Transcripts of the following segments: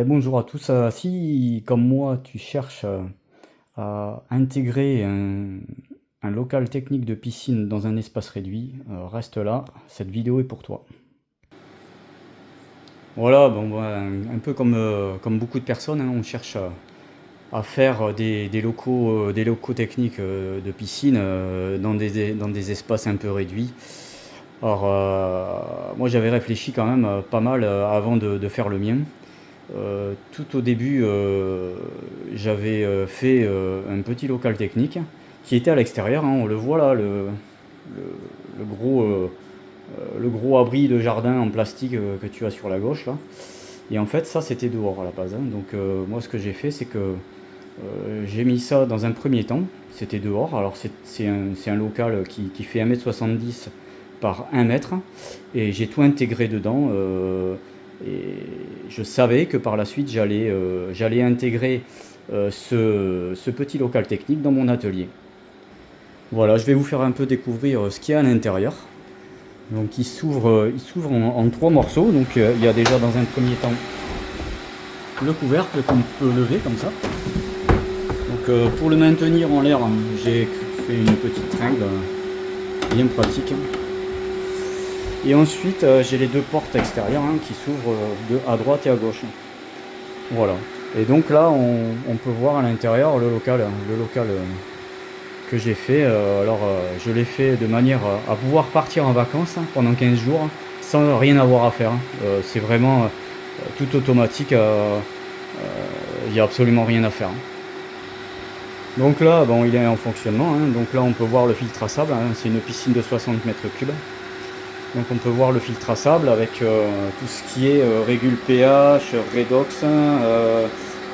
Bonjour à tous. Si, comme moi, tu cherches à intégrer un local technique de piscine dans un espace réduit, reste là, cette vidéo est pour toi. Voilà, bon, un peu comme beaucoup de personnes, hein, on cherche à faire des locaux techniques de piscine dans des espaces un peu réduits. Alors, moi j'avais réfléchi quand même pas mal avant de faire le mien. Tout au début, j'avais fait un petit local technique qui était à l'extérieur, hein, on le voit là, le gros abri de jardin en plastique que tu as sur la gauche là. Et en fait, ça c'était dehors à la base, hein. Donc, moi ce que j'ai fait, c'est que j'ai mis ça dans un premier temps, c'était dehors. Alors, c'est un local qui fait 1,70 m par 1 m, et j'ai tout intégré dedans. Et je savais que par la suite, j'allais intégrer ce petit local technique dans mon atelier. Voilà, je vais vous faire un peu découvrir ce qu'il y a à l'intérieur. Donc, il s'ouvre en trois morceaux. Donc, il y a déjà dans un premier temps le couvercle qu'on peut lever comme ça. Donc, pour le maintenir en l'air, j'ai fait une petite tringle bien pratique. Et ensuite, j'ai les deux portes extérieures, hein, qui s'ouvrent à droite et à gauche. Voilà. Et donc là, on peut voir à l'intérieur le local que j'ai fait. Je l'ai fait de manière à pouvoir partir en vacances, hein, pendant 15 jours sans rien avoir à faire, hein. C'est vraiment tout automatique. Il n'y a absolument rien à faire, hein. Donc là, bon, il est en fonctionnement, hein. Donc là, on peut voir le filtre à sable, hein. C'est une piscine de 60 mètres cubes. Donc on peut voir le filtre à sable avec tout ce qui est régule pH, redox.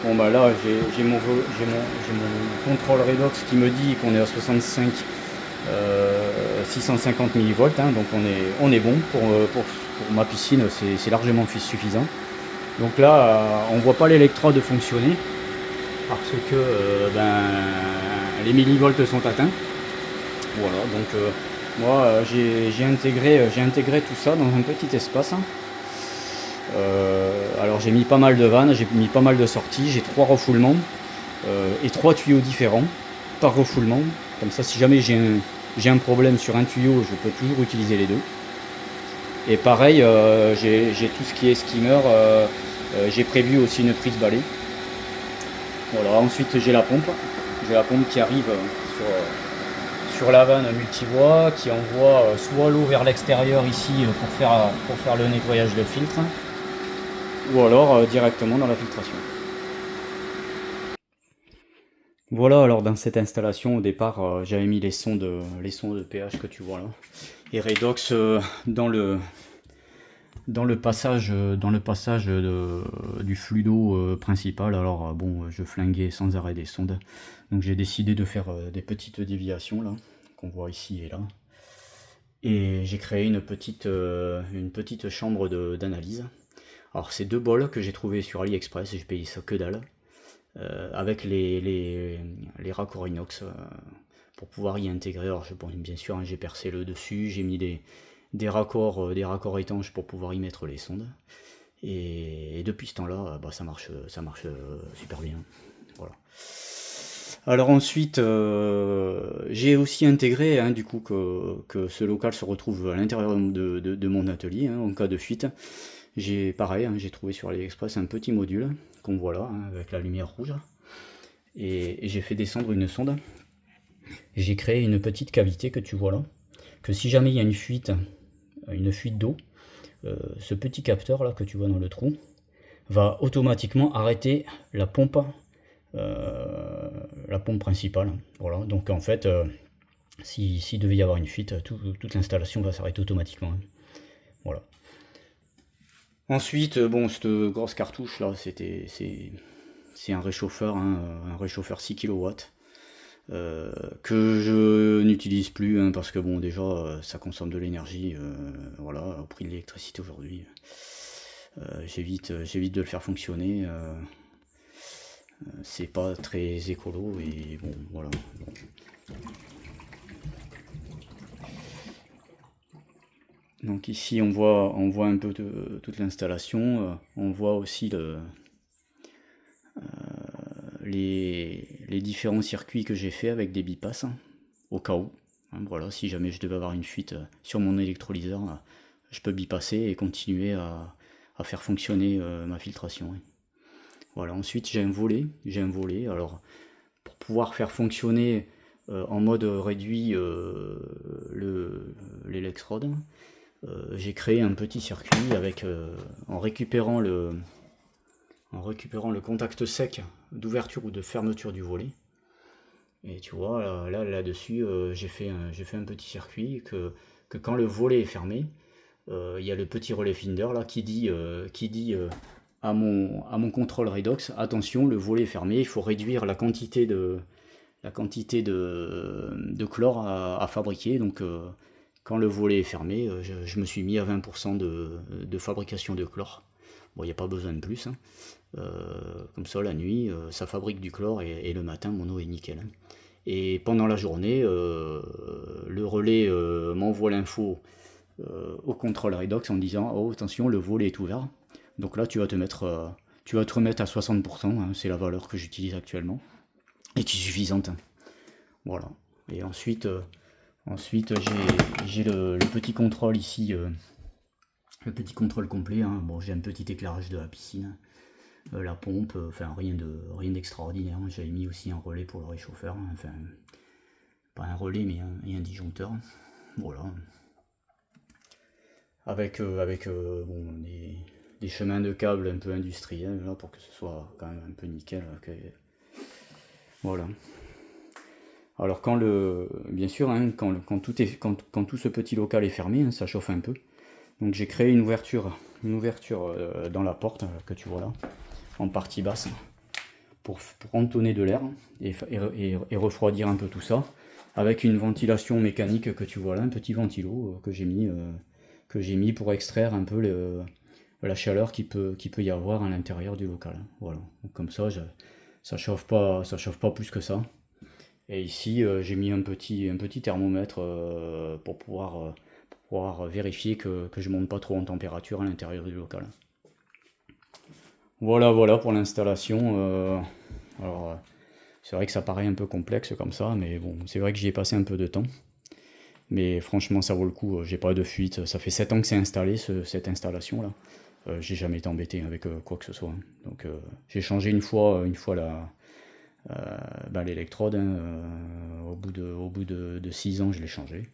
Bon bah là j'ai mon contrôle redox qui me dit qu'on est à 65 650 millivolts, hein. Donc on est bon pour ma piscine, c'est largement suffisant. Donc là on voit pas l'électrode fonctionner parce que les millivolts sont atteints. Voilà, donc moi j'ai intégré tout ça dans un petit espace, hein. Alors j'ai mis pas mal de vannes, j'ai mis pas mal de sorties, j'ai 3 refoulements et 3 tuyaux différents par refoulement. Comme ça, si jamais j'ai un problème sur un tuyau, je peux toujours utiliser les deux. Et pareil, j'ai tout ce qui est skimmer, j'ai prévu aussi une prise balai. Voilà, ensuite j'ai la pompe qui arrive sur la vanne multivoie, qui envoie soit l'eau vers l'extérieur ici pour faire le nettoyage de filtre, ou alors directement dans la filtration. Voilà, alors dans cette installation, au départ, j'avais mis les sondes pH que tu vois là, et Redox dans le passage du flux d'eau principal. Alors bon, je flinguais sans arrêt des sondes, donc j'ai décidé de faire des petites déviations là, qu'on voit ici et là. Et j'ai créé une petite chambre d'analyse. Alors c'est 2 bols que j'ai trouvé sur AliExpress, j'ai payé ça que dalle, avec les raccords inox pour pouvoir y intégrer. Alors bon, bien sûr, hein, j'ai percé le dessus, j'ai mis des raccords étanches pour pouvoir y mettre les sondes. Et depuis ce temps-là, bah, ça marche super bien. Voilà. Alors ensuite, j'ai aussi intégré, hein, du coup, que ce local se retrouve à l'intérieur de mon atelier, hein, en cas de fuite. J'ai pareil, hein, j'ai trouvé sur AliExpress un petit module qu'on voit là, hein, avec la lumière rouge. Et j'ai fait descendre une sonde. J'ai créé une petite cavité que tu vois là. Que si jamais il y a une fuite d'eau, ce petit capteur là que tu vois dans le trou va automatiquement arrêter la pompe principale. Voilà, donc en fait, s'il devait y avoir une fuite, toute l'installation va s'arrêter automatiquement, hein. Voilà. Ensuite, bon, cette grosse cartouche là, c'est un réchauffeur, hein, un réchauffeur 6 kW. Que je n'utilise plus, hein, parce que bon, déjà ça consomme de l'énergie, voilà, au prix de l'électricité aujourd'hui. J'évite de le faire fonctionner, c'est pas très écolo, et bon, voilà. Donc ici on voit un peu toute l'installation, on voit aussi les différents circuits que j'ai fait avec des bipasses, au cas où. Hein, voilà, si jamais je devais avoir une fuite sur mon électrolyseur, je peux bipasser et continuer à faire fonctionner ma filtration. Hein. Voilà, ensuite j'ai un volet. Alors, pour pouvoir faire fonctionner en mode réduit l'électrode, j'ai créé un petit circuit avec, en récupérant le contact sec d'ouverture ou de fermeture du volet. Et tu vois, là-dessus, j'ai fait un petit circuit que quand le volet est fermé, il y a le petit relais Finder là qui dit à mon contrôle redox, attention, le volet est fermé, il faut réduire la quantité de chlore à fabriquer. Donc quand le volet est fermé, je me suis mis à 20% de fabrication de chlore. Bon, il n'y a pas besoin de plus. Hein. Comme ça, la nuit, ça fabrique du chlore et le matin, mon eau est nickel. Hein. Et pendant la journée, le relais m'envoie l'info au contrôle redox en disant oh attention, le volet est ouvert. Donc là, tu vas te remettre à 60%. Hein, c'est la valeur que j'utilise actuellement et qui est suffisante. Hein. Voilà. Et ensuite j'ai le petit contrôle ici, le petit contrôle complet. Hein. Bon, j'ai un petit éclairage de la piscine. La pompe, enfin rien d'extraordinaire. J'avais mis aussi un relais pour le réchauffeur, hein. Enfin pas un relais mais un disjoncteur. Voilà. Avec bon, des chemins de câbles un peu industriels là pour que ce soit quand même un peu nickel. Voilà. Alors bien sûr, hein, quand tout ce petit local est fermé, hein, ça chauffe un peu. Donc j'ai créé une ouverture dans la porte que tu vois là, en partie basse, pour entonner de l'air et refroidir un peu tout ça, avec une ventilation mécanique que tu vois là, un petit ventilo que j'ai mis pour extraire un peu la chaleur qui peut y avoir à l'intérieur du local. Voilà. Donc comme ça, ça chauffe pas plus que ça. Et ici, j'ai mis un petit thermomètre pour pouvoir vérifier que je monte pas trop en température à l'intérieur du local. Voilà pour l'installation. Alors, c'est vrai que ça paraît un peu complexe comme ça, mais bon, c'est vrai que j'y ai passé un peu de temps. Mais franchement, ça vaut le coup. J'ai pas de fuite. Ça fait 7 ans que c'est installé, cette installation-là. J'ai jamais été embêté avec quoi que ce soit. Hein. Donc, j'ai changé une fois l'électrode. Hein, au bout de 6 ans, je l'ai changé.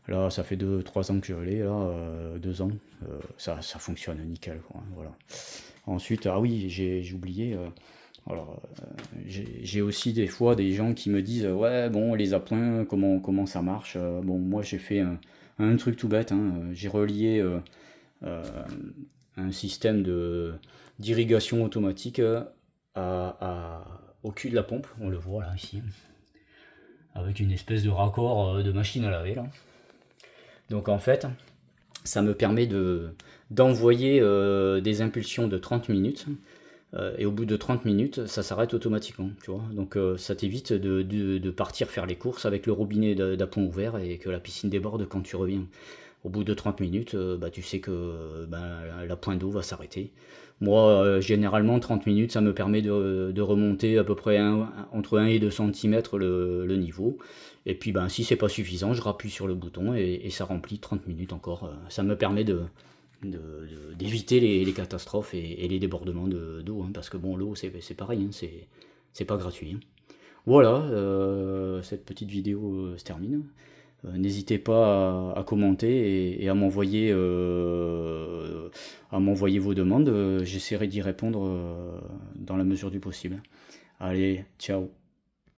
Là, ça fait 2-3 ans que je l'ai. Là, 2 ans. Ça fonctionne nickel. Quoi, hein, voilà. Ensuite, ah oui, j'ai oublié. Alors, j'ai aussi des fois des gens qui me disent ouais, bon, les appoints, comment ça marche. Bon, moi, j'ai fait un truc tout bête. Hein, j'ai relié euh, un système d'irrigation automatique au cul de la pompe. On le voit là, ici. Avec une espèce de raccord de machine à laver, là. Donc, en fait, ça me permet d'envoyer des impulsions de 30 minutes. Et au bout de 30 minutes, ça s'arrête automatiquement, tu vois. Donc ça t'évite de partir faire les courses avec le robinet d'appoint ouvert et que la piscine déborde quand tu reviens. Au bout de 30 minutes, tu sais que la pointe d'eau va s'arrêter. Moi, généralement, 30 minutes, ça me permet de remonter à peu près entre 1 et 2 cm le niveau. Et puis, si c'est pas suffisant, je rappuie sur le bouton et ça remplit 30 minutes encore. Ça me permet d'éviter les catastrophes et les débordements d'eau, hein, parce que bon, l'eau c'est pareil, hein, c'est pas gratuit. Hein. Voilà, cette petite vidéo se termine. N'hésitez pas à commenter et à m'envoyer vos demandes. J'essaierai d'y répondre dans la mesure du possible. Allez, ciao.